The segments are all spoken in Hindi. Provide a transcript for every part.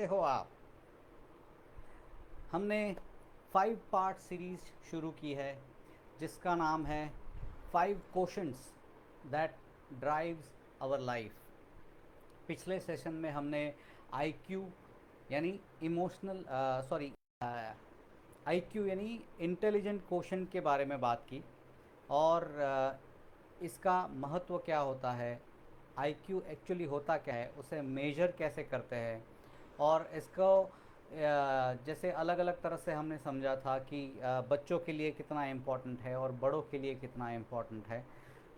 कैसे हो आप? हमने 5 पार्ट सीरीज शुरू की है जिसका नाम है 5 questions that drives our life. पिछले सेशन में हमने आईक्यू यानी इमोशनल सॉरी आईक्यू यानी इंटेलिजेंट क्वेश्चन के बारे में बात की और इसका महत्व क्या होता है, आईक्यू एक्चुअली होता क्या है, उसे मेजर कैसे करते हैं और इसको जैसे अलग अलग तरह से हमने समझा था कि बच्चों के लिए कितना इम्पोर्टेंट है और बड़ों के लिए कितना इम्पोर्टेंट है।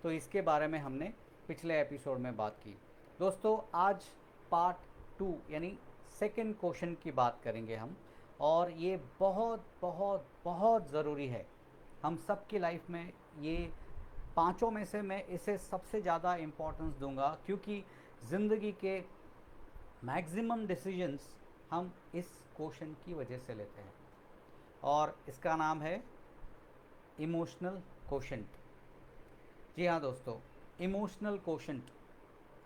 तो इसके बारे में हमने पिछले एपिसोड में बात की। दोस्तों आज पार्ट 2 यानी सेकंड क्वेश्चन की बात करेंगे हम, और ये बहुत बहुत बहुत ज़रूरी है हम सब की लाइफ में। ये पांचों में से मैं इसे सबसे ज़्यादा इम्पोर्टेंस दूंगा क्योंकि ज़िंदगी के मैक्सिमम डिसीजंस हम इस क्वेश्चन की वजह से लेते हैं और इसका नाम है इमोशनल क्वोशंट। जी हाँ दोस्तों, इमोशनल क्वोशंट,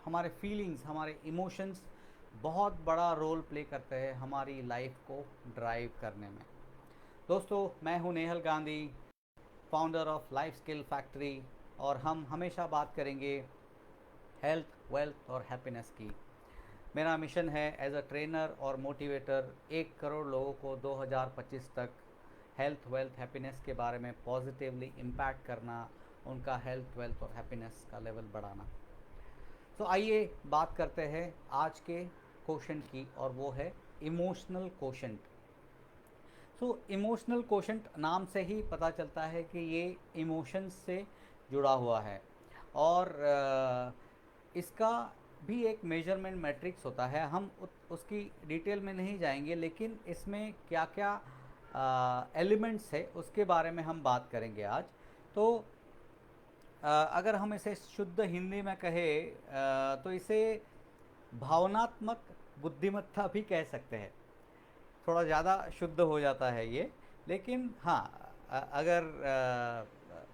हमारे फीलिंग्स, हमारे इमोशंस बहुत बड़ा रोल प्ले करते हैं हमारी लाइफ को ड्राइव करने में। दोस्तों मैं हूँ Nehal Gandhi, founder of life skill factory, और हम हमेशा बात करेंगे हेल्थ, वेल्थ और हैप्पीनेस की। मेरा मिशन है एज अ ट्रेनर और मोटिवेटर 1 करोड़ लोगों को 2025 तक हेल्थ, वेल्थ, हैप्पीनेस के बारे में पॉजिटिवली इम्पैक्ट करना, उनका हेल्थ, वेल्थ और हैप्पीनेस का लेवल बढ़ाना। तो आइए बात करते हैं आज के क्वेश्चन की, और वो है इमोशनल क्वोशंट। तो इमोशनल क्वोशंट नाम से ही पता चलता है कि ये इमोशंस से जुड़ा हुआ है और इसका भी एक मेजरमेंट मैट्रिक्स होता है। हम उसकी डिटेल में नहीं जाएंगे, लेकिन इसमें क्या क्या एलिमेंट्स है उसके बारे में हम बात करेंगे आज। तो अगर हम इसे शुद्ध हिंदी में कहें तो इसे भावनात्मक बुद्धिमत्ता भी कह सकते हैं। थोड़ा ज़्यादा शुद्ध हो जाता है ये, लेकिन हाँ, अगर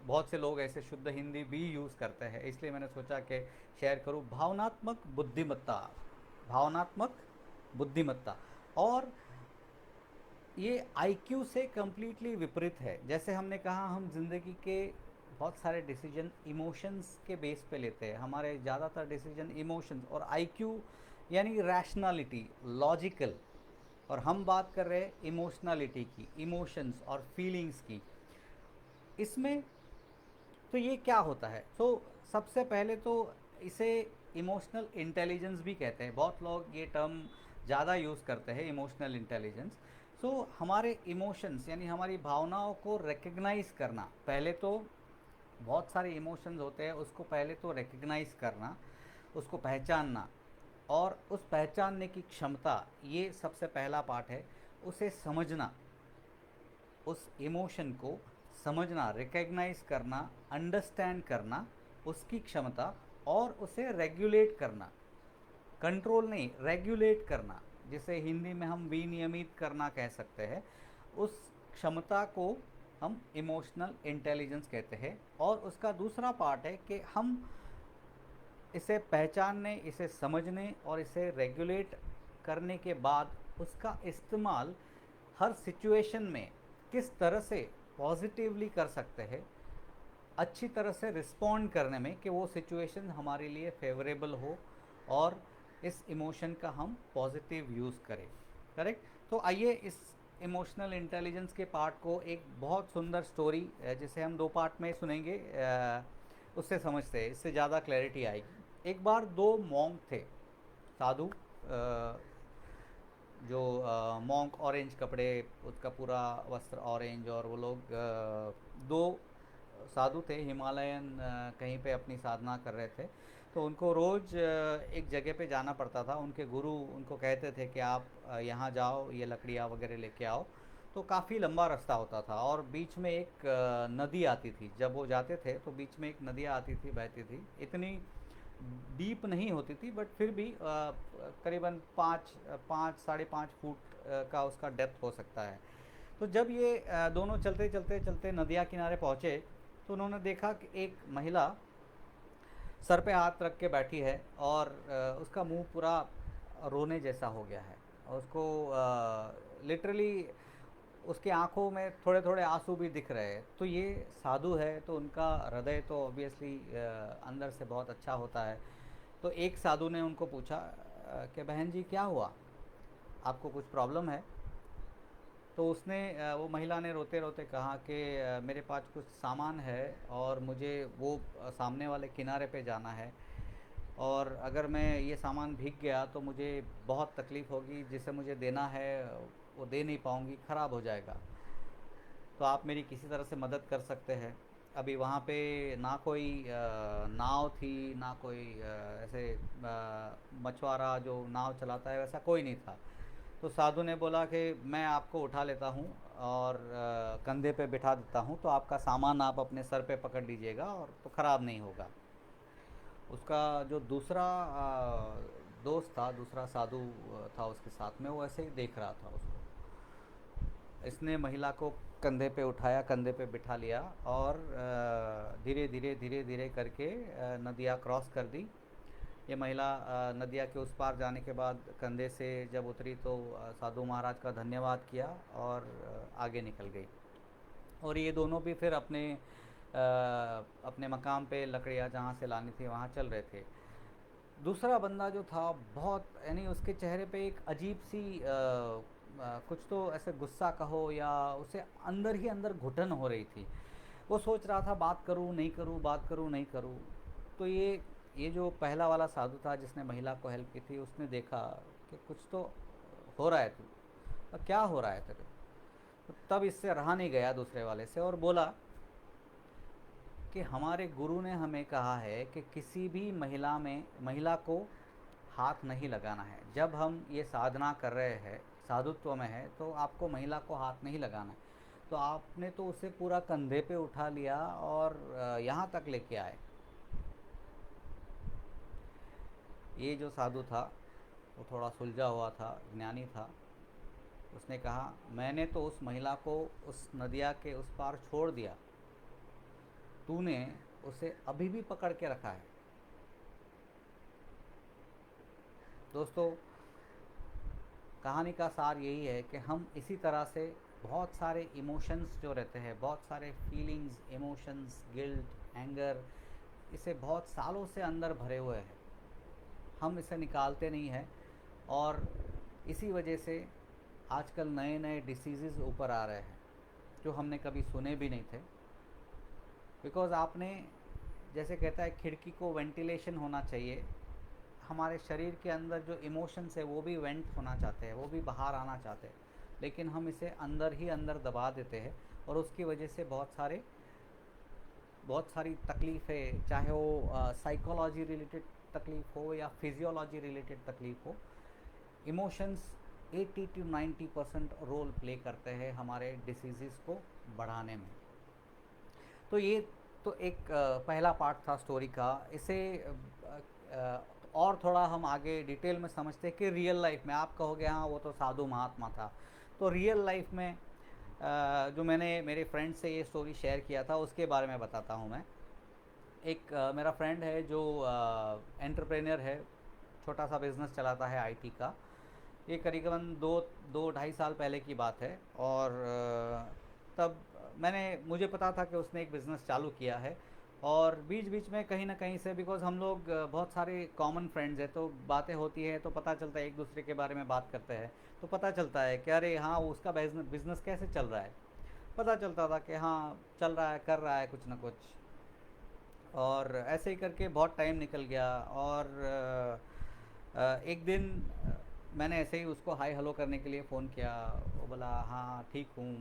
बहुत से लोग ऐसे शुद्ध हिंदी भी यूज़ करते हैं, इसलिए मैंने सोचा कि शेयर करूँ। भावनात्मक बुद्धिमत्ता, भावनात्मक बुद्धिमत्ता, और ये आईक्यू से कम्प्लीटली विपरीत है। जैसे हमने कहा, हम जिंदगी के बहुत सारे डिसीजन इमोशंस के बेस पे लेते हैं, हमारे ज़्यादातर डिसीजन इमोशंस, और आईक्यू यानी रैशनैलिटी, लॉजिकल, और हम बात कर रहे हैं इमोशनलिटी की, इमोशंस और फीलिंग्स की। इसमें तो ये क्या होता है, तो सबसे पहले तो इसे इमोशनल इंटेलिजेंस भी कहते हैं। बहुत लोग ये टर्म ज़्यादा यूज़ करते हैं, इमोशनल इंटेलिजेंस। सो हमारे इमोशंस यानी हमारी भावनाओं को रिकग्नाइज करना, पहले तो बहुत सारे इमोशंस होते हैं, उसको पहले तो रिकग्नाइज करना, उसको पहचानना, और उस पहचानने की क्षमता, ये सबसे पहला पार्ट है। उसे समझना, उस इमोशन को समझना, रिकग्नाइज करना, अंडरस्टैंड करना, उसकी क्षमता, और उसे रेगुलेट करना, कंट्रोल नहीं, रेगुलेट करना, जिसे हिंदी में हम विनियमित करना कह सकते हैं। उस क्षमता को हम इमोशनल इंटेलिजेंस कहते हैं। और उसका दूसरा पार्ट है कि हम इसे पहचानने, इसे समझने और इसे रेगुलेट करने के बाद उसका इस्तेमाल हर सिचुएशन में किस तरह से पॉजिटिवली कर सकते हैं, अच्छी तरह से रिस्पॉन्ड करने में, कि वो सिचुएशन हमारे लिए फेवरेबल हो और इस इमोशन का हम पॉजिटिव यूज़ करें। करेक्ट। तो आइए इस इमोशनल इंटेलिजेंस के पार्ट को एक बहुत सुंदर स्टोरी, जिसे हम 2 पार्ट में सुनेंगे, उससे समझते हैं, इससे ज़्यादा क्लैरिटी आएगी। एक बार 2 मॉन्क थे, साधु, जो मॉन्क, ऑरेंज कपड़े, उसका पूरा वस्त्र ऑरेंज, और वो लोग 2 साधु थे, हिमालयन, कहीं पे अपनी साधना कर रहे थे। तो उनको रोज़ एक जगह पे जाना पड़ता था। उनके गुरु उनको कहते थे कि आप यहाँ जाओ, ये लकड़ियाँ वगैरह लेके आओ। तो काफ़ी लंबा रास्ता होता था और बीच में एक नदी आती थी। जब वो जाते थे तो बीच में एक नदी आती थी, बहती थी, इतनी डीप नहीं होती थी, बट फिर भी करीबन 5-5.5 फुट का उसका डेप्थ हो सकता है। तो जब ये दोनों चलते चलते चलते नदिया किनारे पहुँचे, तो उन्होंने देखा कि एक महिला सर पे हाथ रख के बैठी है और उसका मुंह पूरा रोने जैसा हो गया है। उसको लिटरली उसकी आंखों में थोड़े थोड़े आंसू भी दिख रहे हैं। तो ये साधु है, तो उनका हृदय तो ऑब्वियसली अंदर से बहुत अच्छा होता है। तो एक साधु ने उनको पूछा कि बहन जी क्या हुआ, आपको कुछ प्रॉब्लम है? तो उसने वो महिला ने रोते रोते कहा कि मेरे पास कुछ सामान है और मुझे वो सामने वाले किनारे पे जाना है, और अगर मैं ये सामान भीग गया तो मुझे बहुत तकलीफ़ होगी, जिसे मुझे देना है वो दे नहीं पाऊँगी, ख़राब हो जाएगा। तो आप मेरी किसी तरह से मदद कर सकते हैं। अभी वहाँ पे ना कोई नाव थी, ना कोई ऐसे मछुआरा जो नाव चलाता है वैसा कोई नहीं था। तो साधु ने बोला कि मैं आपको उठा लेता हूँ और कंधे पे बिठा देता हूँ, तो आपका सामान आप अपने सर पे पकड़ लीजिएगा और तो ख़राब नहीं होगा। उसका जो दूसरा दोस्त था, दूसरा साधु था उसके साथ में, वो ऐसे ही देख रहा था उसको। इसने महिला को कंधे पे उठाया, कंधे पे बिठा लिया और धीरे धीरे धीरे धीरे करके नदिया क्रॉस कर दी। ये महिला नदिया के उस पार जाने के बाद कंधे से जब उतरी तो साधु महाराज का धन्यवाद किया और आगे निकल गई। और ये दोनों भी फिर अपने मकाम पे लकड़ियाँ जहाँ से लानी थी वहाँ चल रहे थे। दूसरा बंदा जो था बहुत, यानी उसके चेहरे पे एक अजीब सी कुछ तो ऐसे गुस्सा कहो या उसे अंदर ही अंदर घुटन हो रही थी। वो सोच रहा था बात करूं नहीं करूं, बात करूं नहीं करूं। तो ये जो पहला वाला साधु था जिसने महिला को हेल्प की थी, उसने देखा कि कुछ तो हो रहा है, तू क्या हो रहा है तेरे? तो तब इससे रहा नहीं गया दूसरे वाले से, और बोला कि हमारे गुरु ने हमें कहा है कि किसी भी महिला को हाथ नहीं लगाना है। जब हम ये साधना कर रहे हैं, साधुत्व में है, तो आपको महिला को हाथ नहीं लगाना है। तो आपने तो उसे पूरा कंधे पे उठा लिया और यहाँ तक लेके आए। ये जो साधु था वो थोड़ा सुलझा हुआ था, ज्ञानी था। उसने कहा मैंने तो उस महिला को उस नदिया के उस पार छोड़ दिया, तूने उसे अभी भी पकड़ के रखा है। दोस्तों, कहानी का सार यही है कि हम इसी तरह से बहुत सारे इमोशंस जो रहते हैं, बहुत सारे फीलिंग्स, इमोशंस, गिल्ट, एंगर, इसे बहुत सालों से अंदर भरे हुए हैं, हम इसे निकालते नहीं हैं। और इसी वजह से आजकल नए नए डिसीज़ ऊपर आ रहे हैं जो हमने कभी सुने भी नहीं थे। बिकॉज़ आपने, जैसे कहता है खिड़की को वेंटिलेशन होना चाहिए, हमारे शरीर के अंदर जो इमोशंस है वो भी वेंट होना चाहते हैं, वो भी बाहर आना चाहते हैं, लेकिन हम इसे अंदर ही अंदर दबा देते हैं। और उसकी वजह से बहुत सारी तकलीफ़ें, चाहे वो साइकोलॉजी रिलेटेड तकलीफ़ हो या फिजियोलॉजी रिलेटेड तकलीफ़ हो, इमोशंस 80 to 90% रोल प्ले करते हैं हमारे डिसीज़ को बढ़ाने में। तो ये तो एक पहला पार्ट था स्टोरी का। इसे और थोड़ा हम आगे डिटेल में समझते हैं कि रियल लाइफ में आप कहोगे हाँ वो तो साधु महात्मा था, तो रियल लाइफ में जो मैंने मेरे फ्रेंड से ये स्टोरी शेयर किया था उसके बारे में बताता हूँ मैं। एक मेरा फ्रेंड है जो एंटरप्रेन्योर है, छोटा सा बिज़नेस चलाता है आईटी का। ये करीबन दो ढाई साल पहले की बात है। और तब मुझे पता था कि उसने एक बिज़नेस चालू किया है। और बीच बीच में कहीं ना कहीं से, बिकॉज़ हम लोग बहुत सारे कॉमन फ्रेंड्स हैं, तो बातें होती है तो पता चलता है, एक दूसरे के बारे में बात करते हैं तो पता चलता है कि अरे हाँ उसका बिज़नेस कैसे चल रहा है। पता चलता था कि हाँ चल रहा है, कर रहा है कुछ ना कुछ। और ऐसे ही करके बहुत टाइम निकल गया। और एक दिन मैंने ऐसे ही उसको हाय हेलो करने के लिए फ़ोन किया। वो बोला हाँ ठीक हूँ,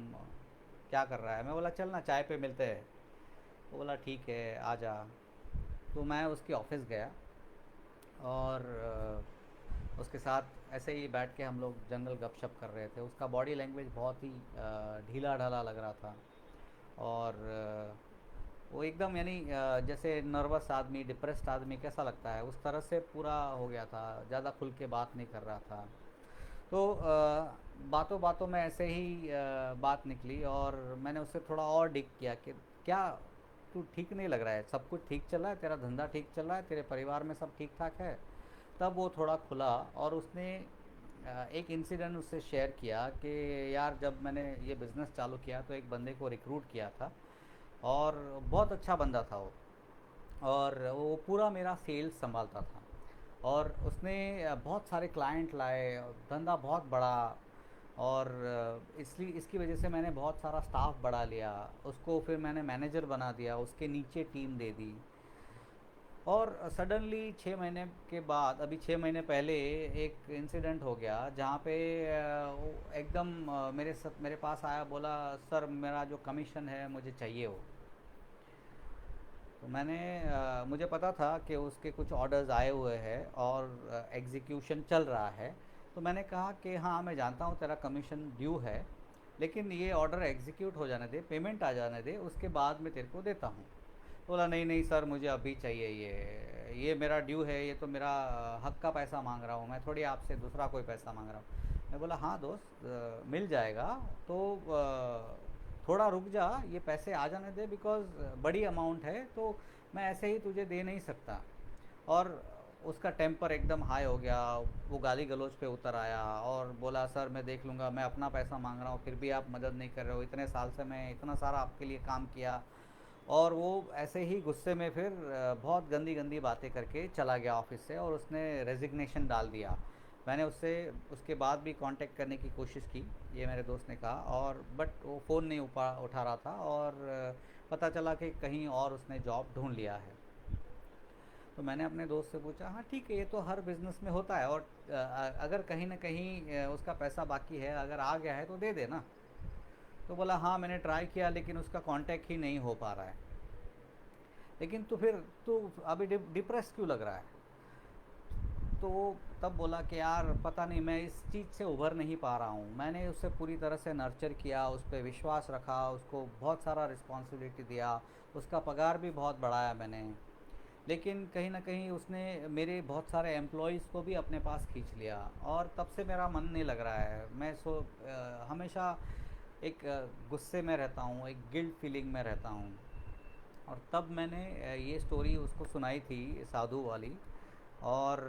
क्या कर रहा है? मैं बोला चल ना चाय पे मिलते हैं। वो बोला ठीक है आ जा। तो मैं उसके ऑफिस गया और उसके साथ ऐसे ही बैठ के हम लोग जनरल गपशप कर रहे थे। उसका बॉडी लैंग्वेज बहुत ही ढीला ढाला लग रहा था। और वो एकदम, यानी जैसे नर्वस आदमी, डिप्रेस्ड आदमी कैसा लगता है उस तरह से पूरा हो गया था, ज़्यादा खुल के बात नहीं कर रहा था। तो बातों बातों में ऐसे ही बात निकली और मैंने उससे थोड़ा और डिग किया कि क्या तू ठीक नहीं लग रहा है, सब कुछ ठीक चल रहा है, तेरा धंधा ठीक चल रहा है, तेरे परिवार में सब ठीक ठाक है? तब वो थोड़ा खुला और उसने एक इंसिडेंट उससे शेयर किया कि यार जब मैंने ये बिज़नेस चालू किया तो एक बंदे को रिक्रूट किया था, और बहुत अच्छा बंदा था वो, और वो पूरा मेरा सेल्स संभालता था। और उसने बहुत सारे क्लाइंट लाए, धंधा बहुत बड़ा, और इसलिए इसकी वजह से मैंने बहुत सारा स्टाफ बढ़ा लिया। उसको फिर मैंने मैनेजर बना दिया, उसके नीचे टीम दे दी। और सडनली 6 महीने के बाद, अभी 6 महीने पहले, एक इंसिडेंट हो गया जहाँ पे वो एकदम मेरे पास आया, बोला सर मेरा जो कमीशन है मुझे चाहिए वो। तो मुझे पता था कि उसके कुछ ऑर्डर्स आए हुए हैं और एग्जीक्यूशन चल रहा है। तो मैंने कहा कि हाँ मैं जानता हूँ तेरा कमीशन ड्यू है, लेकिन ये ऑर्डर एग्जीक्यूट हो जाने दे, पेमेंट आ जाने दे, उसके बाद मैं तेरे को देता हूँ। बोला नहीं नहीं सर मुझे अभी चाहिए, ये मेरा ड्यू है, ये तो मेरा हक का पैसा मांग रहा हूँ, मैं थोड़ी आपसे दूसरा कोई पैसा मांग रहा हूँ। मैं बोला हाँ दोस्त, मिल जाएगा, तो थोड़ा रुक जा, ये पैसे आ जाने दे, बिकॉज़ बड़ी अमाउंट है तो मैं ऐसे ही तुझे दे नहीं सकता। और उसका टेम्पर एकदम हाई हो गया, वो गाली गलौज पे उतर आया और बोला सर मैं देख लूँगा, मैं अपना पैसा मांग रहा हूँ फिर भी आप मदद नहीं कर रहे हो, इतने साल से मैं इतना सारा आपके लिए काम किया। और वो ऐसे ही गुस्से में फिर बहुत गंदी गंदी बातें करके चला गया ऑफिस से, और उसने रेजिग्नेशन डाल दिया। मैंने उससे उसके बाद भी कांटेक्ट करने की कोशिश की, ये मेरे दोस्त ने कहा, और बट वो फ़ोन नहीं उठा रहा था, और पता चला कि कहीं और उसने जॉब ढूंढ लिया है। तो मैंने अपने दोस्त से पूछा, हाँ ठीक है ये तो हर बिज़नेस में होता है, और अगर कहीं ना कहीं उसका पैसा बाकी है, अगर आ गया है तो दे देना। तो बोला हाँ मैंने ट्राई किया लेकिन उसका कांटेक्ट ही नहीं हो पा रहा है। लेकिन तो फिर तो अभी डिप्रेस क्यों लग रहा है? तो तब बोला कि यार पता नहीं, मैं इस चीज़ से उभर नहीं पा रहा हूँ। मैंने उसे पूरी तरह से नर्चर किया, उस पर विश्वास रखा, उसको बहुत सारा रिस्पॉन्सिबिलिटी दिया, उसका पगार भी बहुत बढ़ाया मैंने, लेकिन कहीं ना कहीं उसने मेरे बहुत सारे एम्प्लॉयज़ को भी अपने पास खींच लिया, और तब से मेरा मन नहीं लग रहा है। मैं हमेशा एक गुस्से में रहता हूँ, एक गिल्ट फीलिंग में रहता हूँ। और तब मैंने ये स्टोरी उसको सुनाई थी, साधु वाली, और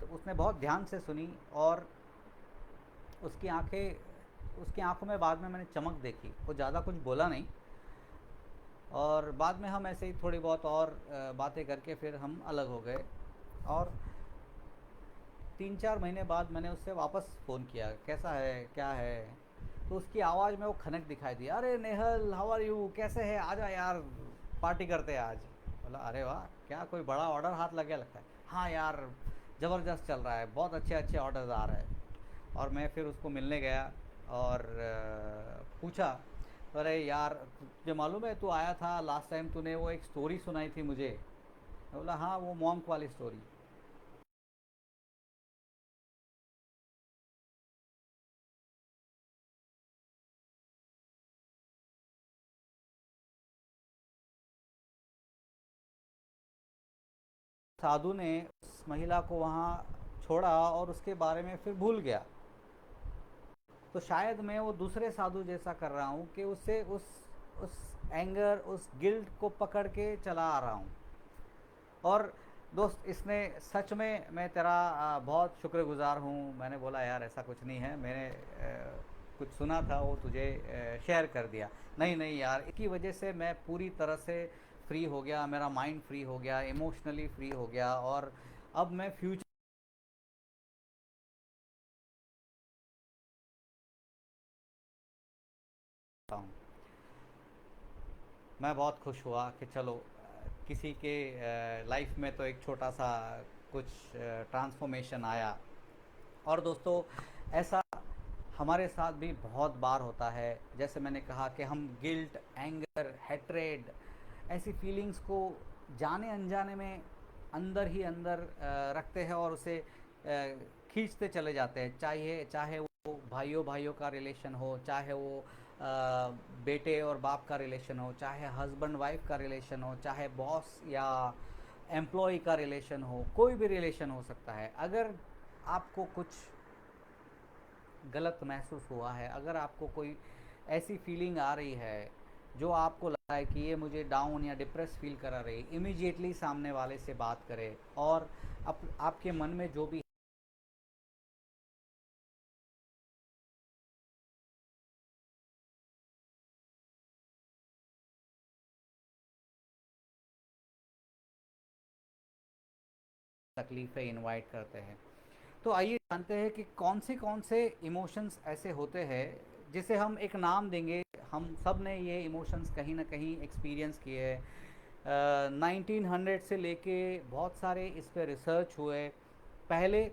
तो उसने बहुत ध्यान से सुनी, और उसकी आंखें उसकी आंखों में बाद में मैंने चमक देखी। वो ज़्यादा कुछ बोला नहीं, और बाद में हम ऐसे ही थोड़ी बहुत और बातें करके फिर हम अलग हो गए। और 3-4 महीने बाद मैंने उससे वापस फ़ोन किया, कैसा है क्या है? तो उसकी आवाज़ में वो खनक दिखाई दी, अरे नेहल हाउ आर यू, कैसे है, आजा यार पार्टी करते हैं आज। बोला अरे वाह, क्या कोई बड़ा ऑर्डर हाथ लग गया लगता है? हाँ यार ज़बरदस्त चल रहा है, बहुत अच्छे अच्छे ऑर्डर्स आ रहे हैं। और मैं फिर उसको मिलने गया, और पूछा, अरे यार तुझे मालूम है तू आया था लास्ट टाइम, तूने वो एक स्टोरी सुनाई थी मुझे। मैं बोला हाँ वो मॉन्क वाली स्टोरी। साधु ने उस महिला को वहाँ छोड़ा और उसके बारे में फिर भूल गया। तो शायद मैं वो दूसरे साधु जैसा कर रहा हूँ कि उससे उस एंगर, उस गिल्ट को पकड़ के चला आ रहा हूँ। और दोस्त इसने सच में, मैं तेरा बहुत शुक्रगुजार हूँ। मैंने बोला यार ऐसा कुछ नहीं है, मैंने कुछ सुना था वो तुझे शेयर कर दिया। नहीं नहीं यार, इसकी वजह से मैं पूरी तरह से फ्री हो गया, मेरा माइंड फ्री हो गया, इमोशनली फ्री हो गया, और अब मैं फ्यूचर हूँ। मैं बहुत खुश हुआ कि चलो किसी के लाइफ में तो एक छोटा सा कुछ ट्रांसफॉर्मेशन आया। और दोस्तों ऐसा हमारे साथ भी बहुत बार होता है। जैसे मैंने कहा कि हम गिल्ट, एंगर, हेट्रेड, ऐसी फीलिंग्स को जाने अनजाने में अंदर ही अंदर रखते हैं, और उसे खींचते चले जाते हैं। चाहे चाहे वो भाइयों भाइयों का रिलेशन हो, चाहे वो बेटे और बाप का रिलेशन हो, चाहे हस्बैंड वाइफ का रिलेशन हो, चाहे बॉस या एम्प्लॉय का रिलेशन हो, कोई भी रिलेशन हो सकता है। अगर आपको कुछ गलत महसूस हुआ है, अगर आपको कोई ऐसी फीलिंग आ रही है जो आपको लगा है कि ये मुझे डाउन या डिप्रेस फील करा रही, इमीडिएटली सामने वाले से बात करें, और आपके मन में जो भी तकलीफ़ें इनवाइट करते हैं। तो आइए जानते हैं कि कौन से इमोशंस ऐसे होते हैं जिसे हम एक नाम देंगे। हम सब ने ये इमोशंस कहीं ना कहीं एक्सपीरियंस किए हैं। 1900 से लेके बहुत सारे इस पे रिसर्च हुए। पहले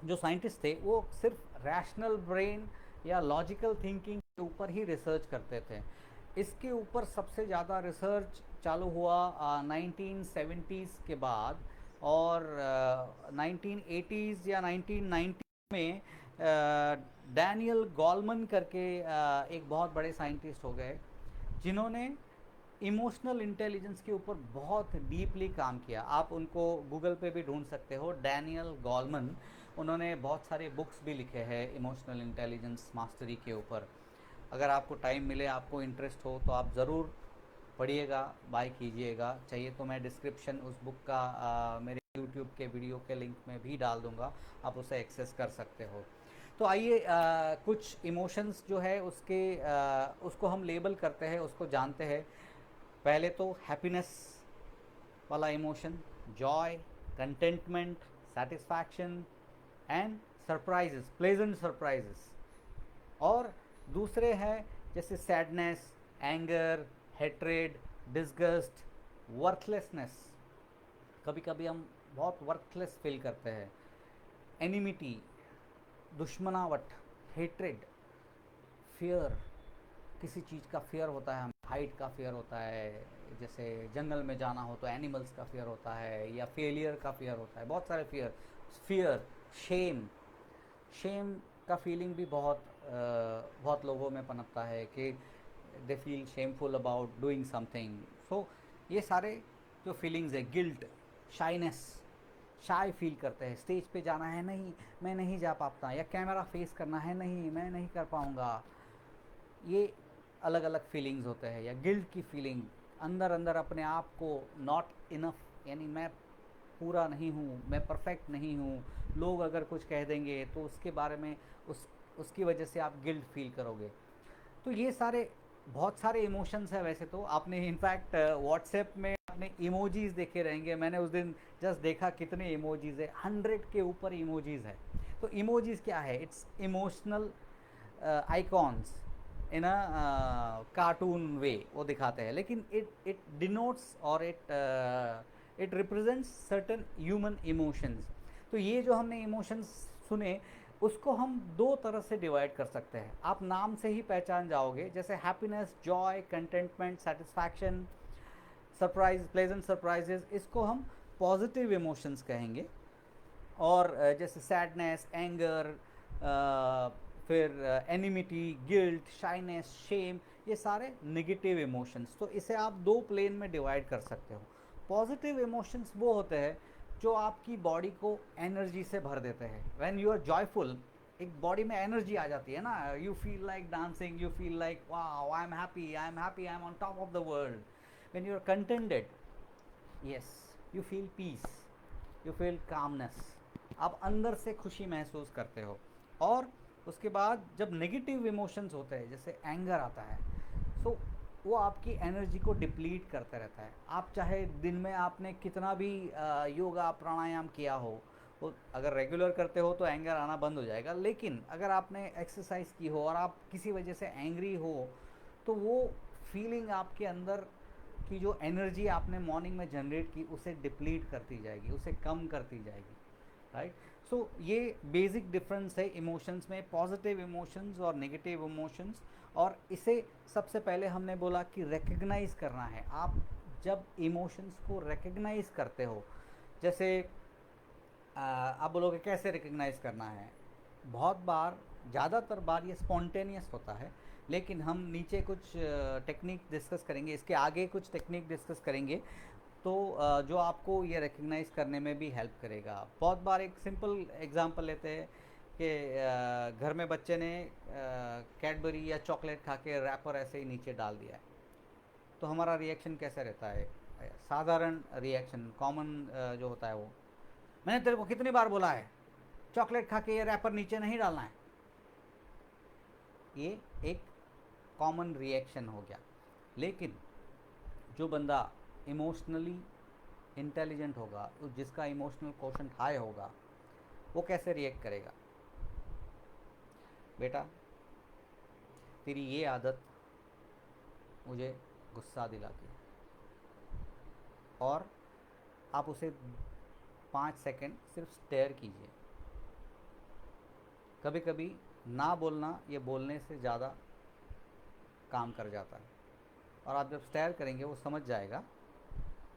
जो साइंटिस्ट थे वो सिर्फ रैशनल ब्रेन या लॉजिकल थिंकिंग के ऊपर ही रिसर्च करते थे। इसके ऊपर सबसे ज़्यादा रिसर्च चालू हुआ 1970s के बाद, और 1980s या 1990 में डैनियल गॉलमन करके एक बहुत बड़े साइंटिस्ट हो गए जिन्होंने इमोशनल इंटेलिजेंस के ऊपर बहुत डीपली काम किया। आप उनको गूगल पे भी ढूंढ सकते हो, डैनियल गॉलमन। उन्होंने बहुत सारे बुक्स भी लिखे हैं इमोशनल इंटेलिजेंस मास्टरी के ऊपर। अगर आपको टाइम मिले, आपको इंटरेस्ट हो, तो आप ज़रूर पढ़िएगा, बाय कीजिएगा। चाहिए तो मैं डिस्क्रिप्शन उस बुक का मेरे यूट्यूब के वीडियो के लिंक में भी डाल दूँगा, आप उसे एक्सेस कर सकते हो। तो आइए कुछ इमोशंस जो है उसको हम लेबल करते हैं, उसको जानते हैं। पहले तो हैप्पीनेस वाला emotion, joy, contentment, satisfaction and surprises, pleasant surprises. और दूसरे हैं जैसे sadness, anger, hatred, disgust, worthlessness. कभी कभी हम बहुत वर्थलेस फील करते हैं। एनिमिटी, दुश्मनावट, हेट्रेड, फियर, किसी चीज़ का फियर होता है, हमें हाइट का फियर होता है, जैसे जंगल में जाना हो तो एनिमल्स का फियर होता है, या फेलियर का फियर होता है, बहुत सारे फियर। फियर, शेम, शेम का फीलिंग भी बहुत लोगों में पनपता है कि they feel shameful about doing something. So ये सारे जो फीलिंग्स है, गिल्ट, शाइनेस, शाय फील करते हैं, स्टेज पे जाना है, नहीं मैं नहीं जा पाता, या कैमरा फेस करना है, नहीं मैं नहीं कर पाऊँगा। ये अलग अलग फीलिंग्स होते हैं। या गिल्ट की फीलिंग, अंदर अंदर अपने आप को नॉट इनफ, यानी मैं पूरा नहीं हूँ, मैं परफेक्ट नहीं हूँ, लोग अगर कुछ कह देंगे तो उसके बारे में उसकी वजह से आप गिल्ट फील करोगे। तो ये सारे बहुत सारे इमोशंस हैं। वैसे तो आपने इनफैक्ट व्हाट्सएप में आपने इमोजीज देखे रहेंगे। मैंने उस दिन जस्ट देखा कितने इमोजीज है, 100 के ऊपर इमोजीज है। तो इमोजीज क्या है? It's emotional icons in a cartoon way वो दिखाते हैं, लेकिन इट डिनोट्स और it represents certain human emotions. तो ये जो हमने इमोशंस सुने उसको हम दो तरह से डिवाइड कर सकते हैं। आप नाम से ही पहचान जाओगे, जैसे happiness, joy, contentment, satisfaction, surprise, pleasant surprises, इसको हम पॉजिटिव इमोशंस कहेंगे। और जैसे सैडनेस, एंगर, फिर एनिमिटी, गिल्ट, शाइनेस, शेम, ये सारे नेगेटिव इमोशंस। तो इसे आप दो प्लेन में डिवाइड कर सकते हो। पॉजिटिव इमोशंस वो होते हैं जो आपकी बॉडी को एनर्जी से भर देते हैं। व्हेन यू आर जॉयफुल, एक बॉडी में एनर्जी आ जाती है ना, you feel like dancing, you feel like wow, I am happy, I am happy, I am on top of the world. When you are contented, yes, you feel peace, you feel calmness, आप अंदर से खुशी महसूस करते हो। और उसके बाद जब नेगेटिव इमोशंस होते हैं, जैसे एंगर आता है, सो वो आपकी एनर्जी को डिप्लीट करता रहता है। आप चाहे दिन में आपने कितना भी योगा प्राणायाम किया हो, वो अगर रेगुलर करते हो तो एंगर आना बंद हो जाएगा। लेकिन अगर आपने एक्सरसाइज की हो और आप किसी वजह से एंग्री हो, तो वो फीलिंग आपके अंदर की जो एनर्जी आपने मॉर्निंग में जनरेट की उसे डिप्लीट करती जाएगी, उसे कम करती जाएगी, राइट। सो ये बेसिक डिफरेंस है इमोशंस में, पॉजिटिव इमोशंस और नेगेटिव इमोशंस। और इसे सबसे पहले हमने बोला कि रिकग्नाइज करना है। आप जब इमोशंस को रिकग्नाइज करते हो, जैसे आप बोलोगे कैसे रिकग्नाइज करना है? बहुत बार, ज़्यादातर बार ये स्पॉन्टेनियस होता है, लेकिन हम नीचे कुछ टेक्निक डिस्कस करेंगे, इसके आगे कुछ टेक्निक डिस्कस करेंगे, तो जो आपको ये रिकग्नाइज करने में भी हेल्प करेगा। बहुत बार एक सिंपल एग्जांपल लेते हैं कि घर में बच्चे ने कैडबरी या चॉकलेट खा के रैपर ऐसे ही नीचे डाल दिया है, तो हमारा रिएक्शन कैसा रहता है? साधारण रिएक्शन, कॉमन जो होता है वो, मैंने तेरे को कितनी बार बोला है चॉकलेट खा के ये रैपर नीचे नहीं डालना है। ये एक कॉमन रिएक्शन हो गया। लेकिन जो बंदा इमोशनली इंटेलिजेंट होगा, जिसका इमोशनल क्वोशंट हाई होगा, वो कैसे रिएक्ट करेगा? बेटा, तेरी ये आदत मुझे गुस्सा दिलाती है, और आप उसे 5 सेकंड सिर्फ स्टेयर कीजिए। कभी कभी ना बोलना ये बोलने से ज़्यादा काम कर जाता है, और आप जब स्टेयर करेंगे वो समझ जाएगा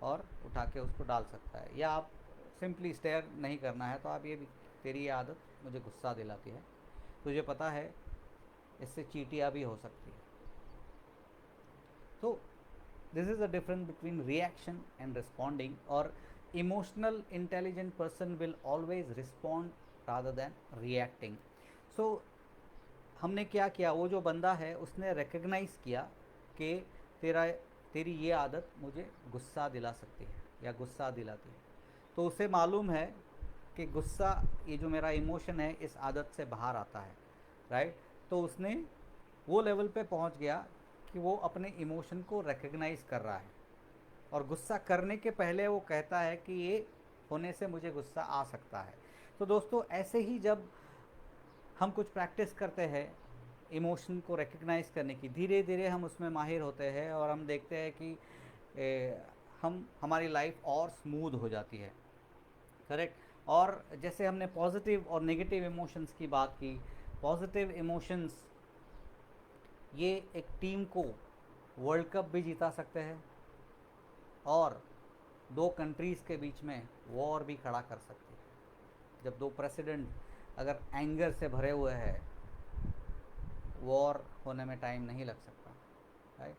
और उठा के उसको डाल सकता है। या आप सिंपली स्टेयर नहीं करना है तो आप ये भी, तेरी ये आदत मुझे गुस्सा दिलाती है, तुझे पता है इससे चींटियाँ भी हो सकती है। तो this is the difference between reaction and responding, और emotional intelligent person will always respond rather than reacting. So हमने क्या किया, वो जो बंदा है उसने रिकग्नाइज़ किया कि तेरी ये आदत मुझे गुस्सा दिला सकती है या गुस्सा दिलाती है। तो उसे मालूम है कि गुस्सा, ये जो मेरा इमोशन है, इस आदत से बाहर आता है, राइट। तो उसने वो लेवल पे पहुंच गया कि वो अपने इमोशन को रिकग्नाइज़ कर रहा है, और गुस्सा करने के पहले वो कहता है कि ये होने से मुझे गुस्सा आ सकता है। तो दोस्तों, ऐसे ही जब हम कुछ प्रैक्टिस करते हैं इमोशन को रिकग्नाइज़ करने की, धीरे धीरे हम उसमें माहिर होते हैं, और हम देखते हैं कि हमारी लाइफ और स्मूथ हो जाती है, करेक्ट। और जैसे हमने पॉजिटिव और नेगेटिव इमोशंस की बात की, पॉजिटिव इमोशंस ये एक टीम को वर्ल्ड कप भी जिता सकते हैं, और दो कंट्रीज़ के बीच में वॉर भी खड़ा कर सकते हैं। जब दो प्रेसिडेंट अगर एंगर से भरे हुए हैं, वॉर होने में टाइम नहीं लग सकता, राइट।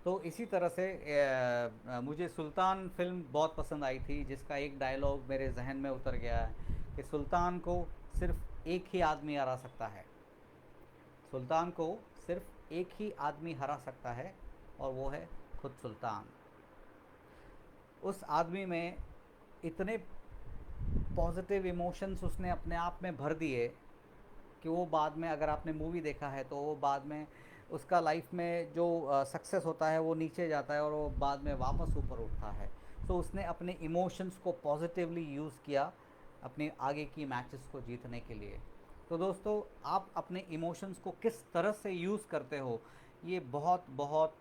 तो इसी तरह से मुझे सुल्तान फिल्म बहुत पसंद आई थी, जिसका एक डायलॉग मेरे जहन में उतर गया है कि सुल्तान को सिर्फ एक ही आदमी हरा सकता है, सुल्तान को सिर्फ एक ही आदमी हरा सकता है, और वो है खुद सुल्तान। उस आदमी में इतने पॉजिटिव इमोशंस उसने अपने आप में भर दिए कि वो बाद में, अगर आपने मूवी देखा है तो वो बाद में उसका लाइफ में जो सक्सेस होता है वो नीचे जाता है, और वो बाद में वापस ऊपर उठता है। तो उसने अपने इमोशंस को पॉजिटिवली यूज़ किया अपने आगे की मैचेस को जीतने के लिए। तो दोस्तों, आप अपने इमोशंस को किस तरह से यूज़ करते हो, ये बहुत बहुत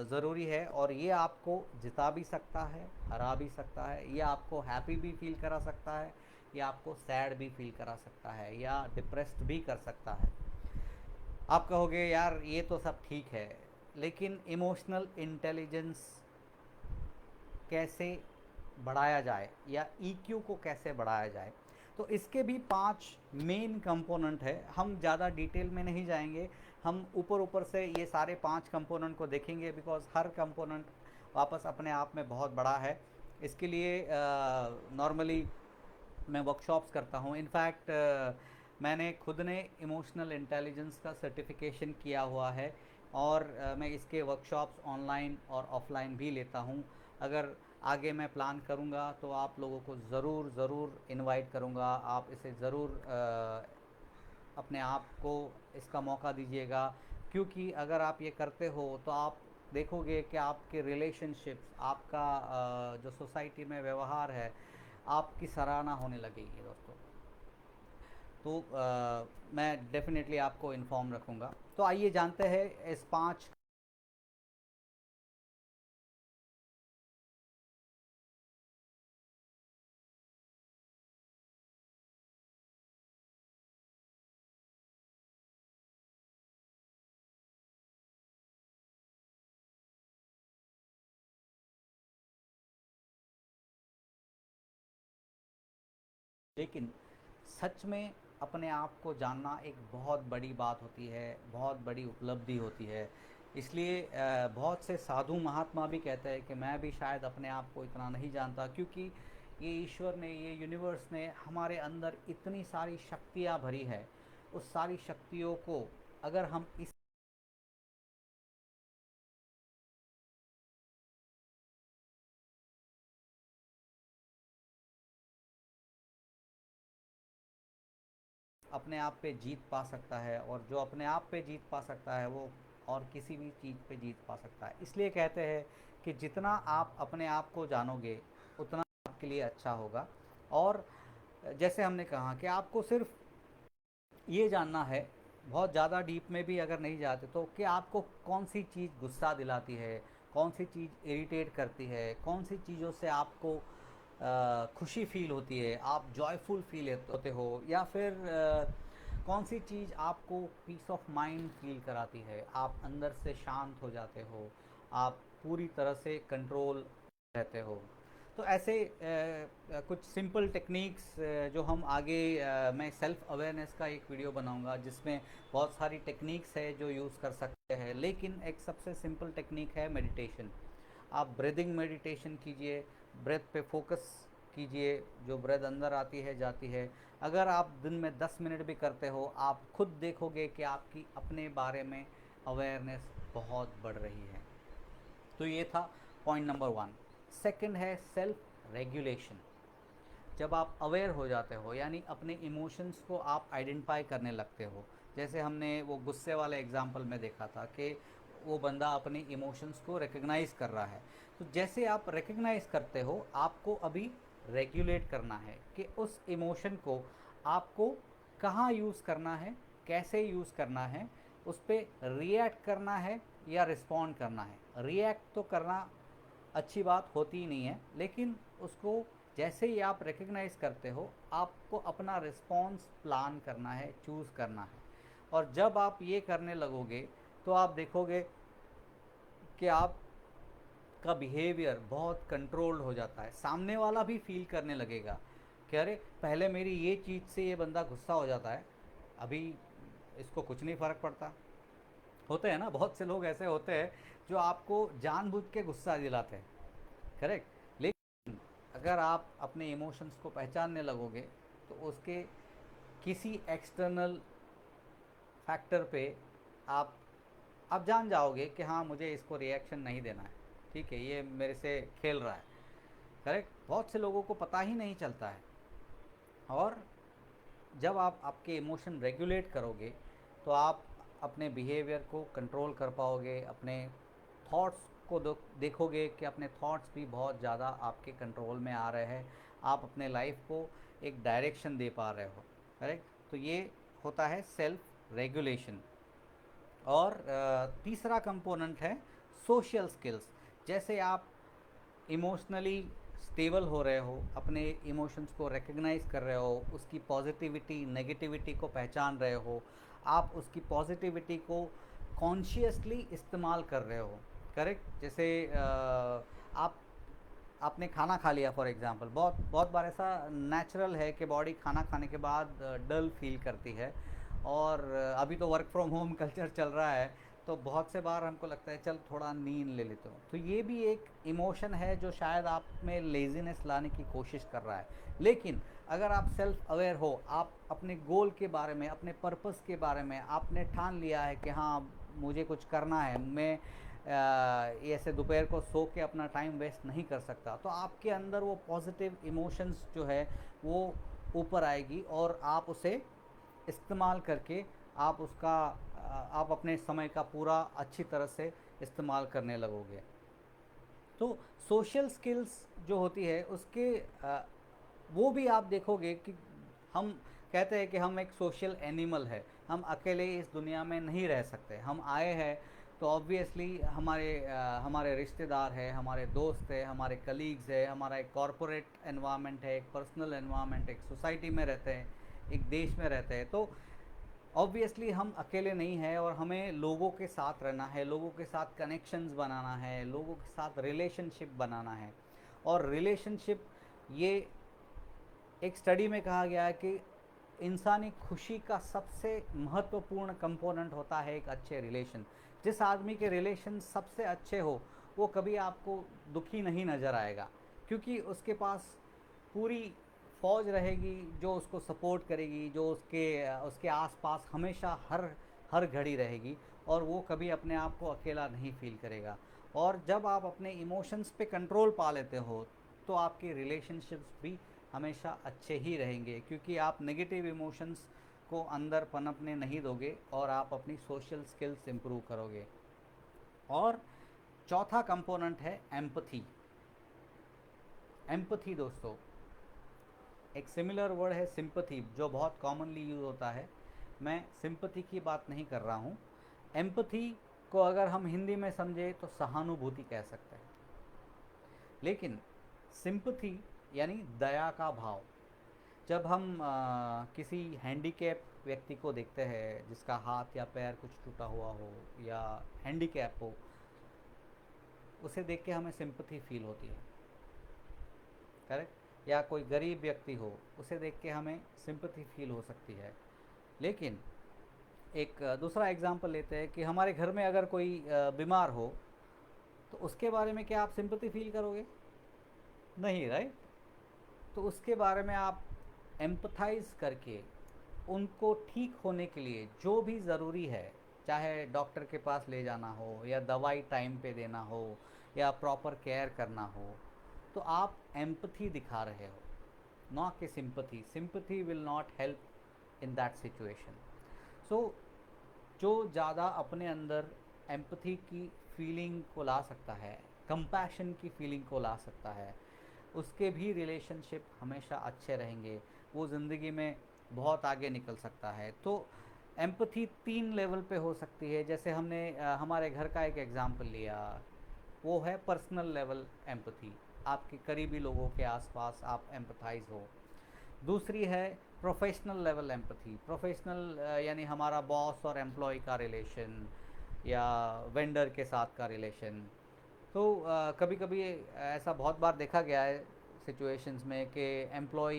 ज़रूरी है, और ये आपको जिता भी सकता है, हरा भी सकता है, ये आपको हैप्पी भी फील करा सकता है, ये आपको सैड भी फील करा सकता है, या डिप्रेस्ड भी कर सकता है। आप कहोगे यार ये तो सब ठीक है, लेकिन इमोशनल इंटेलिजेंस कैसे बढ़ाया जाए, या ईक्यू को कैसे बढ़ाया जाए? तो इसके भी 5 मेन कंपोनेंट है। हम ज़्यादा डिटेल में नहीं जाएंगे, हम ऊपर ऊपर से ये सारे 5 कंपोनेंट को देखेंगे, बिकॉज हर कंपोनेंट वापस अपने आप में बहुत बड़ा है। इसके लिए नॉर्मली मैं वर्कशॉप्स करता हूँ। इनफैक्ट मैंने खुद ने इमोशनल इंटेलिजेंस का सर्टिफिकेशन किया हुआ है, और मैं इसके वर्कशॉप्स ऑनलाइन और ऑफलाइन भी लेता हूँ। अगर आगे मैं प्लान करूँगा तो आप लोगों को ज़रूर ज़रूर इनवाइट करूँगा, आप इसे ज़रूर अपने आप को इसका मौका दीजिएगा, क्योंकि अगर आप ये करते हो तो आप देखोगे कि आपके रिलेशनशिप्स, आपका जो सोसाइटी में व्यवहार है, आपकी सराहना होने लगेगी दोस्तों। तो मैं डेफिनेटली आपको इन्फॉर्म रखूँगा। तो आइए जानते हैं इस 5 लेकिन सच में अपने आप को जानना एक बहुत बड़ी बात होती है, बहुत बड़ी उपलब्धि होती है। इसलिए बहुत से साधु महात्मा भी कहते हैं कि मैं भी शायद अपने आप को इतना नहीं जानता, क्योंकि ये ईश्वर ने, ये यूनिवर्स ने हमारे अंदर इतनी सारी शक्तियाँ भरी है। उस सारी शक्तियों को अगर हम इस अपने आप पे जीत पा सकता है, और जो अपने आप पे जीत पा सकता है वो और किसी भी चीज़ पे जीत पा सकता है। इसलिए कहते हैं कि जितना आप अपने आप को जानोगे, उतना आपके लिए अच्छा होगा। और जैसे हमने कहा कि आपको सिर्फ ये जानना है, बहुत ज़्यादा डीप में भी अगर नहीं जाते तो, कि आपको कौन सी चीज़ गुस्सा दिलाती है, कौन सी चीज़ इरिटेट करती है, कौन सी चीज़ों से आपको खुशी फील होती है, आप जॉयफुल फील होते हो, या फिर कौन सी चीज़ आपको पीस ऑफ माइंड फील कराती है, आप अंदर से शांत हो जाते हो, आप पूरी तरह से कंट्रोल रहते हो। तो ऐसे कुछ सिंपल टेक्निक्स जो हम आगे मैं सेल्फ अवेयरनेस का एक वीडियो बनाऊंगा जिसमें बहुत सारी टेक्निक्स है जो यूज़ कर सकते हैं, लेकिन एक सबसे सिंपल टेक्निक है मेडिटेशन। आप ब्रीदिंग मेडिटेशन कीजिए, ब्रेथ पे फोकस कीजिए, जो ब्रेथ अंदर आती है जाती है। अगर आप दिन में 10 मिनट भी करते हो, आप खुद देखोगे कि आपकी अपने बारे में अवेयरनेस बहुत बढ़ रही है। तो ये था पॉइंट नंबर 1। सेकंड है सेल्फ रेगुलेशन। जब आप अवेयर हो जाते हो, यानी अपने इमोशंस को आप आइडेंटिफाई करने लगते हो, जैसे हमने वो गुस्से वाले एग्जांपल में देखा था कि वो बंदा अपने इमोशंस को रिकग्नाइज कर रहा है। तो जैसे आप रिकग्नाइज करते हो, आपको अभी रेगुलेट करना है कि उस इमोशन को आपको कहाँ यूज़ करना है, कैसे यूज़ करना है, उस पर रिएक्ट करना है या रिस्पॉन्ड करना है। रिएक्ट तो करना अच्छी बात होती ही नहीं है, लेकिन उसको जैसे ही आप रिकग्नाइज करते हो, आपको अपना रिस्पॉन्स प्लान करना है, चूज़ करना है। और जब आप ये करने लगोगे तो आप देखोगे कि आपका बिहेवियर बहुत कंट्रोल्ड हो जाता है। सामने वाला भी फील करने लगेगा कि अरे पहले मेरी ये चीज़ से ये बंदा गुस्सा हो जाता है, अभी इसको कुछ नहीं फ़र्क पड़ता। होते हैं ना, बहुत से लोग ऐसे होते हैं जो आपको जानबूझ के गुस्सा दिलाते हैं, करेक्ट। लेकिन अगर आप अपने इमोशंस को पहचानने लगोगे तो उसके किसी एक्सटर्नल फैक्टर पे आप जान जाओगे कि हाँ, मुझे इसको रिएक्शन नहीं देना है, ठीक है, ये मेरे से खेल रहा है, करेक्ट। बहुत से लोगों को पता ही नहीं चलता है। और जब आप आपके इमोशन रेगुलेट करोगे तो आप अपने बिहेवियर को कंट्रोल कर पाओगे, अपने थॉट्स को देखोगे कि अपने थॉट्स भी बहुत ज़्यादा आपके कंट्रोल में आ रहे हैं, आप अपने लाइफ को एक डायरेक्शन दे पा रहे हो, करेक्ट। तो ये होता है सेल्फ रेगुलेशन। और तीसरा कंपोनेंट है सोशल स्किल्स। जैसे आप इमोशनली स्टेबल हो रहे हो, अपने इमोशंस को रिकग्नाइज कर रहे हो, उसकी पॉजिटिविटी नेगेटिविटी को पहचान रहे हो, आप उसकी पॉजिटिविटी को कॉन्शियसली इस्तेमाल कर रहे हो, करेक्ट। जैसे आप आपने खाना खा लिया फॉर एग्जांपल, बहुत बहुत बार ऐसा नेचुरल है कि बॉडी खाना खाने के बाद डल फील करती है। और अभी तो वर्क फ्रॉम होम कल्चर चल रहा है, तो बहुत से बार हमको लगता है चल थोड़ा नींद ले लेते हो। तो ये भी एक इमोशन है जो शायद आप में लेज़ीनेस लाने की कोशिश कर रहा है। लेकिन अगर आप सेल्फ अवेयर हो, आप अपने गोल के बारे में, अपने पर्पस के बारे में आपने ठान लिया है कि हाँ मुझे कुछ करना है, मैं ऐसे दोपहर को सो के अपना टाइम वेस्ट नहीं कर सकता, तो आपके अंदर वो पॉजिटिव इमोशंस जो है वो ऊपर आएगी और आप उसे इस्तेमाल करके आप उसका आप अपने समय का पूरा अच्छी तरह से इस्तेमाल करने लगोगे। तो सोशल स्किल्स जो होती है उसके वो भी आप देखोगे कि हम कहते हैं कि हम एक सोशल एनिमल है, हम अकेले इस दुनिया में नहीं रह सकते। हम आए हैं तो ऑब्वियसली हमारे रिश्तेदार हैं, हमारे दोस्त हैं, हमारे कलीग्स हैं, हमारा एक कॉरपोरेट एनवायरनमेंट है, एक पर्सनल एनवायरनमेंट, एक सोसाइटी में रहते हैं, एक देश में रहते हैं। तो ऑब्वियसली हम अकेले नहीं हैं और हमें लोगों के साथ रहना है, लोगों के साथ कनेक्शंस बनाना है, लोगों के साथ रिलेशनशिप बनाना है। और रिलेशनशिप, ये एक स्टडी में कहा गया है कि इंसानी खुशी का सबसे महत्वपूर्ण कंपोनेंट होता है एक अच्छे रिलेशन। जिस आदमी के रिलेशन सबसे अच्छे हो वो कभी आपको दुखी नहीं नज़र आएगा, क्योंकि उसके पास पूरी फौज रहेगी जो उसको सपोर्ट करेगी, जो उसके आसपास हमेशा हर हर घड़ी रहेगी, और वो कभी अपने आप को अकेला नहीं फील करेगा। और जब आप अपने इमोशंस पे कंट्रोल पा लेते हो तो आपके रिलेशनशिप्स भी हमेशा अच्छे ही रहेंगे, क्योंकि आप नेगेटिव इमोशंस को अंदर पनपने नहीं दोगे और आप अपनी सोशल स्किल्स इम्प्रूव करोगे। और चौथा कंपोनेंट है एम्पथी। एम्पथी दोस्तों एक सिमिलर वर्ड है सिंपथी, जो बहुत कॉमनली यूज होता है। मैं सिंपथी की बात नहीं कर रहा हूँ। एम्पथी को अगर हम हिंदी में समझे तो सहानुभूति कह सकते हैं, लेकिन सिंपथी यानी दया का भाव। जब हम किसी हैंडीकैप व्यक्ति को देखते हैं जिसका हाथ या पैर कुछ टूटा हुआ हो या हैंडीकैप हो, उसे देख के हमें सिंपथी फील होती है, करेक्ट। या कोई गरीब व्यक्ति हो, उसे देख के हमें सिंपथी फील हो सकती है। लेकिन एक दूसरा एग्जांपल लेते हैं कि हमारे घर में अगर कोई बीमार हो, तो उसके बारे में क्या आप सिंपथी फील करोगे? नहीं, राइट। तो उसके बारे में आप एम्पथाइज करके उनको ठीक होने के लिए जो भी ज़रूरी है, चाहे डॉक्टर के पास ले जाना हो या दवाई टाइम पे देना हो या प्रॉपर केयर करना हो, तो आप एम्पथी दिखा रहे हो, ना कि sympathy. Sympathy will not help in that situation. So जो ज़्यादा अपने अंदर एम्पथी की फीलिंग को ला सकता है, कंपैशन की फीलिंग को ला सकता है, उसके भी रिलेशनशिप हमेशा अच्छे रहेंगे, वो ज़िंदगी में बहुत आगे निकल सकता है। तो एम्पथी 3 लेवल पे हो सकती है। जैसे हमने हमारे घर का एक एग्जांपल लिया, वो है पर्सनल लेवल एम्पथी, आपके करीबी लोगों के आसपास आप एम्पथाइज हो। दूसरी है प्रोफेशनल लेवल एम्पथी। प्रोफेशनल यानी हमारा बॉस और एम्प्लॉय का रिलेशन या वेंडर के साथ का रिलेशन। तो कभी कभी ऐसा बहुत बार देखा गया है सिचुएशंस में कि एम्प्लॉय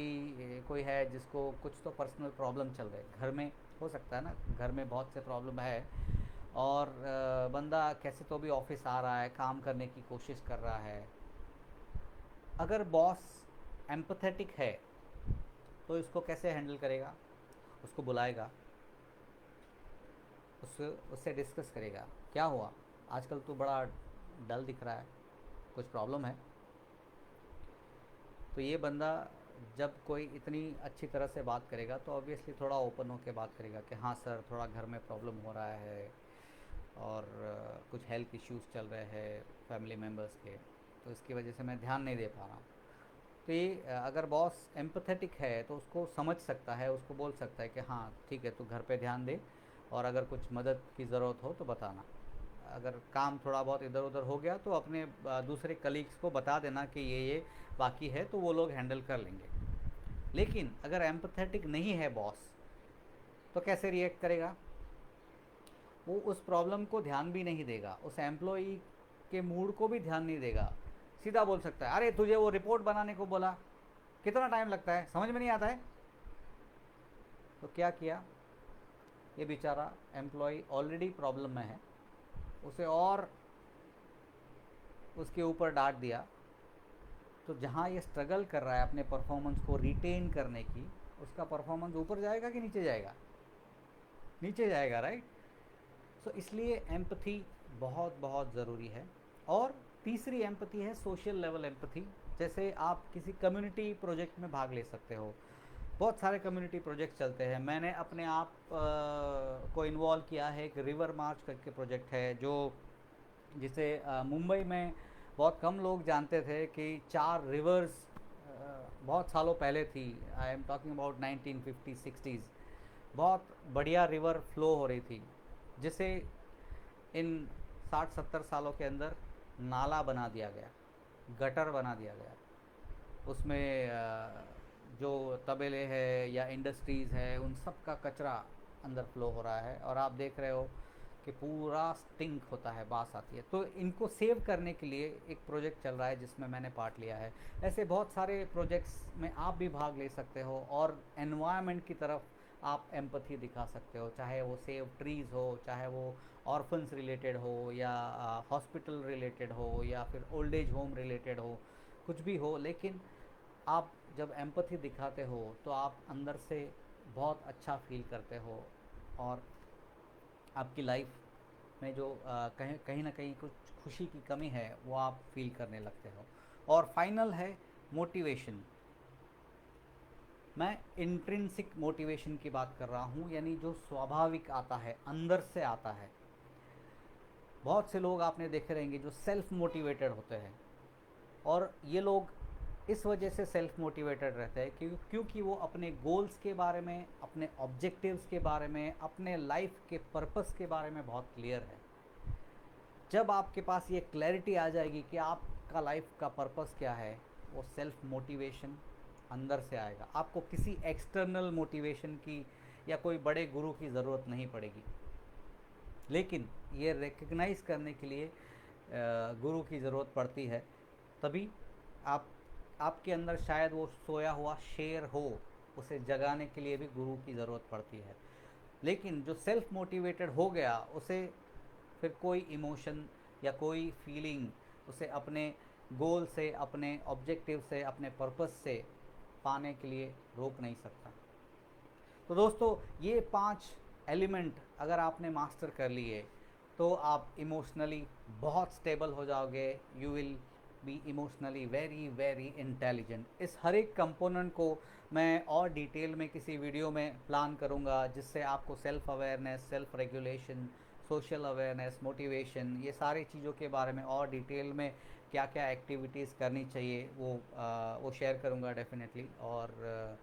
कोई है जिसको कुछ तो पर्सनल प्रॉब्लम चल रहे, घर में हो सकता है ना, घर में बहुत से प्रॉब्लम है, और बंदा कैसे तो भी ऑफिस आ रहा है, काम करने की कोशिश कर रहा है। अगर बॉस एम्पथेटिक है तो इसको कैसे हैंडल करेगा? उसको बुलाएगा, उससे डिस्कस करेगा, क्या हुआ आजकल तो बड़ा डल दिख रहा है, कुछ प्रॉब्लम है? तो ये बंदा जब कोई इतनी अच्छी तरह से बात करेगा तो ऑब्वियसली थोड़ा ओपन होकर बात करेगा कि हाँ सर, थोड़ा घर में प्रॉब्लम हो रहा है और कुछ हेल्थ इश्यूज़ चल रहे हैं फैमिली मेम्बर्स के, तो इसकी वजह से मैं ध्यान नहीं दे पा रहा हूँ। तो ये अगर बॉस एम्पथेटिक है तो उसको समझ सकता है, उसको बोल सकता है कि हाँ ठीक है, तू घर पे ध्यान दे और अगर कुछ मदद की ज़रूरत हो तो बताना। अगर काम थोड़ा बहुत इधर उधर हो गया तो अपने दूसरे कलीग्स को बता देना कि ये बाकी है, तो वो लोग हैंडल कर लेंगे। लेकिन अगर एम्पथेटिक नहीं है बॉस, तो कैसे रिएक्ट करेगा? वो उस प्रॉब्लम को ध्यान भी नहीं देगा, उस एम्प्लॉई के मूड को भी ध्यान नहीं देगा। सीधा बोल सकता है, अरे तुझे वो रिपोर्ट बनाने को बोला, कितना टाइम लगता है, समझ में नहीं आता है? तो क्या किया, ये बेचारा एम्प्लॉय ऑलरेडी प्रॉब्लम में है, उसे और उसके ऊपर डांट दिया। तो जहाँ ये स्ट्रगल कर रहा है अपने परफॉर्मेंस को रिटेन करने की, उसका परफॉर्मेंस ऊपर जाएगा कि नीचे जाएगा? नीचे जाएगा, राइट। सो इसलिए एम्पथी बहुत बहुत ज़रूरी है। और तीसरी एम्पथी है सोशल लेवल एम्पथी। जैसे आप किसी कम्युनिटी प्रोजेक्ट में भाग ले सकते हो, बहुत सारे कम्युनिटी प्रोजेक्ट चलते हैं। मैंने अपने आप को इन्वॉल्व किया है, एक रिवर मार्च करके प्रोजेक्ट है जो जिसे मुंबई में बहुत कम लोग जानते थे कि 4 रिवर्स बहुत सालों पहले थी। I am talking about 1950 60s। बहुत बढ़िया रिवर फ्लो हो रही थी, जिसे इन 60-70 सालों के अंदर नाला बना दिया गया, गटर बना दिया गया। उसमें जो तबेले है या इंडस्ट्रीज़ है, उन सब का कचरा अंदर फ्लो हो रहा है, और आप देख रहे हो कि पूरा स्टिंक होता है, बास आती है। तो इनको सेव करने के लिए एक प्रोजेक्ट चल रहा है जिसमें मैंने पार्ट लिया है। ऐसे बहुत सारे प्रोजेक्ट्स में आप भी भाग ले सकते हो और एनवायरनमेंट की तरफ आप एम्पथी दिखा सकते हो, चाहे वो सेव ट्रीज़ हो, चाहे वो ऑर्फन्स रिलेटेड हो या हॉस्पिटल रिलेटेड हो या फिर ओल्ड एज होम रिलेटेड हो, कुछ भी हो। लेकिन आप जब एम्पथी दिखाते हो तो आप अंदर से बहुत अच्छा फील करते हो, और आपकी लाइफ में जो कहीं कहीं ना कहीं कुछ खुशी की कमी है वो आप फील करने लगते हो। और फाइनल है मोटिवेशन। मैं इंट्रिंसिक मोटिवेशन की बात कर रहा हूँ, यानी जो स्वाभाविक आता है, अंदर से आता है। बहुत से लोग आपने देखे रहेंगे जो सेल्फ मोटिवेटेड होते हैं, और ये लोग इस वजह से सेल्फ मोटिवेटेड रहते हैं क्योंकि वो अपने गोल्स के बारे में, अपने ऑब्जेक्टिव्स के बारे में, अपने लाइफ के पर्पस के बारे में बहुत क्लियर है। जब आपके पास ये क्लैरिटी आ जाएगी कि आपका लाइफ का पर्पस क्या है, वो सेल्फ मोटिवेशन अंदर से आएगा। आपको किसी एक्सटर्नल मोटिवेशन की या कोई बड़े गुरु की ज़रूरत नहीं पड़ेगी। लेकिन ये रिकग्नाइज़ करने के लिए गुरु की ज़रूरत पड़ती है। तभी आपके अंदर शायद वो सोया हुआ शेर हो, उसे जगाने के लिए भी गुरु की ज़रूरत पड़ती है। लेकिन जो सेल्फ मोटिवेटेड हो गया, उसे फिर कोई इमोशन या कोई फीलिंग उसे अपने गोल से, अपने ऑब्जेक्टिव से, अपने पर्पस से पाने के लिए रोक नहीं सकता। तो दोस्तों, ये 5 एलिमेंट अगर आपने मास्टर कर लिए तो आप इमोशनली बहुत स्टेबल हो जाओगे। You will be emotionally very very intelligent. इस हर एक कंपोनेंट को मैं और डिटेल में किसी वीडियो में प्लान करूँगा, जिससे आपको self awareness, self regulation, social awareness, motivation, ये सारी चीज़ों के बारे में और डिटेल में क्या क्या एक्टिविटीज़ करनी चाहिए वो शेयर करूँगा डेफिनेटली। और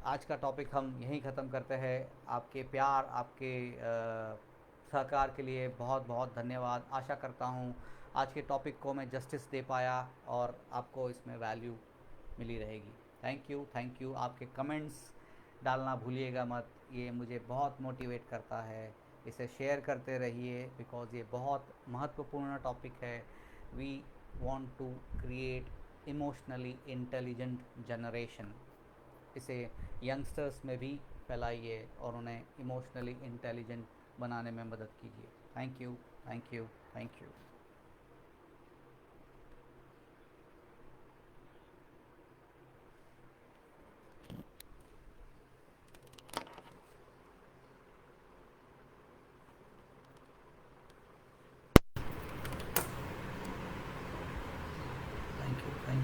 आज का टॉपिक हम यहीं ख़त्म करते हैं। आपके प्यार, आपके सहकार के लिए बहुत बहुत धन्यवाद। आशा करता हूँ आज के टॉपिक को मैं जस्टिस दे पाया और आपको इसमें वैल्यू मिली रहेगी। Thank you. आपके कमेंट्स डालना भूलिएगा मत, ये मुझे बहुत मोटिवेट करता है। इसे शेयर करते रहिए बिकॉज़ ये बहुत महत्वपूर्ण टॉपिक है। We want to create emotionally intelligent generation. इसे यंगस्टर्स में भी फैलाइए और उन्हें इमोशनली इंटेलिजेंट बनाने में मदद कीजिए। Thank you. Thank you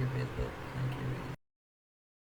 Facebook.